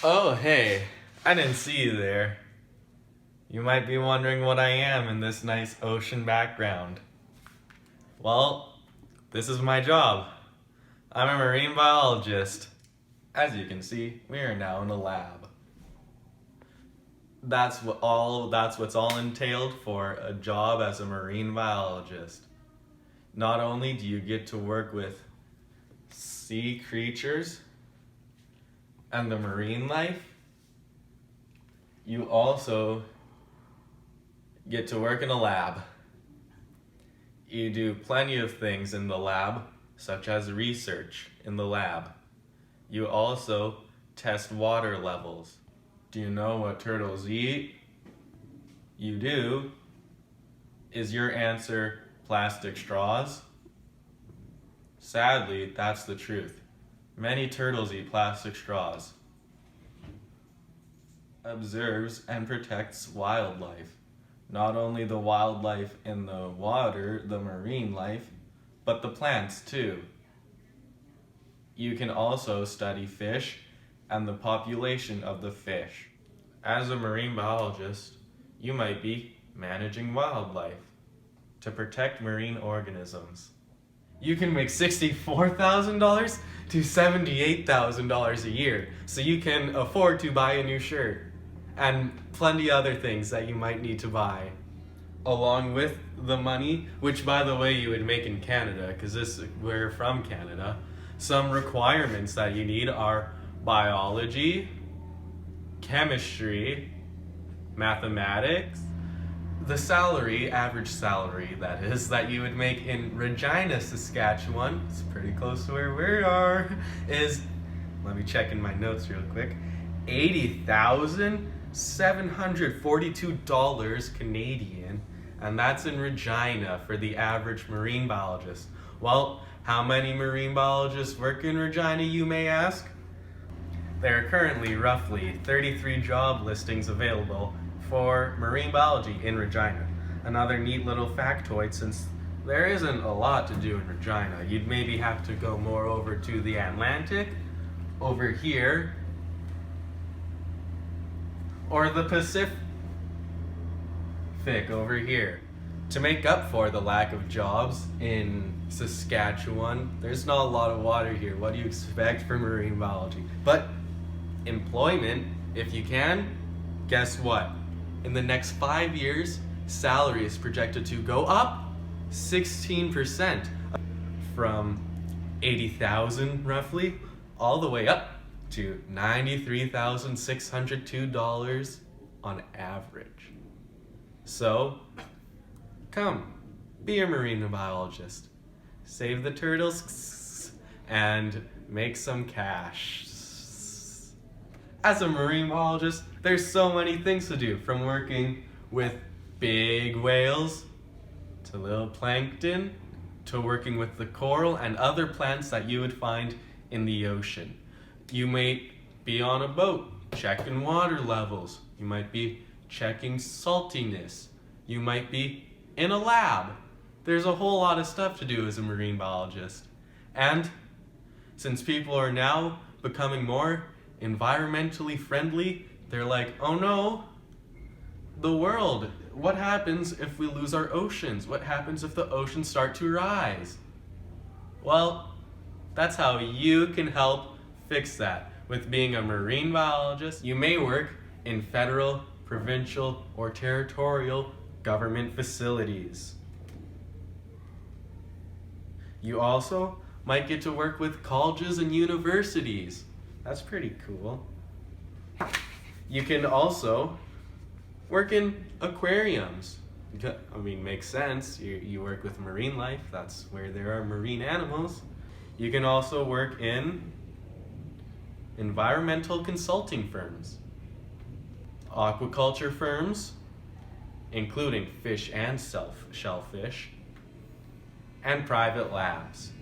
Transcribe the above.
Oh, hey, I didn't see you there. You might be wondering what I am in this nice ocean background. Well, this is my job. I'm a marine biologist. As you can see, we are now in a lab. That's what's all entailed for a job as a marine biologist. Not only do you get to work with sea creatures and the marine life, you also get to work in a lab. You do plenty of things in the lab, such as research in the lab. You also test water levels. Do you know what turtles eat? You do. Is your answer plastic straws? Sadly, that's the truth. Many turtles eat plastic straws. Observes and protects wildlife. Not only the wildlife in the water, the marine life, but the plants too. You can also study fish and the population of the fish. As a marine biologist, you might be managing wildlife to protect marine organisms. You can make $64,000 to $78,000 a year, so you can afford to buy a new shirt and plenty other things that you might need to buy. Along with the money, which by the way you would make in Canada, because we're from Canada, some requirements that you need are biology, chemistry, mathematics, the salary, average salary that is, that you would make in Regina, Saskatchewan, it's pretty close to where we are, is, let me check in my notes real quick, $80,742 Canadian, and that's in Regina for the average marine biologist. Well, how many marine biologists work in Regina, you may ask? There are currently roughly 33 job listings available for marine biology in Regina. Another neat little factoid, since there isn't a lot to do in Regina, you'd maybe have to go more over to the Atlantic, over here, or the Pacific over here. To make up for the lack of jobs in Saskatchewan, there's not a lot of water here. What do you expect for marine biology? But employment, if you can, guess what? In the next 5 years, salary is projected to go up 16%, from 80,000 roughly, all the way up to $93,602 on average. So, come, be a marine biologist. Save the turtles and make some cash. As a marine biologist, there's so many things to do, from working with big whales to little plankton to working with the coral and other plants that you would find in the ocean. You may be on a boat checking water levels. You might be checking saltiness. You might be in a lab. There's a whole lot of stuff to do as a marine biologist. And since people are now becoming more environmentally friendly, they're like, oh no, the world, what happens if we lose our oceans? What happens if the oceans start to rise? Well, that's how you can help fix that. With being a marine biologist, you may work in federal, provincial, or territorial government facilities. You also might get to work with colleges and universities. That's pretty cool. You can also work in aquariums. I mean, makes sense. You work with marine life. That's where there are marine animals. You can also work in environmental consulting firms, aquaculture firms, including fish and shellfish, and private labs.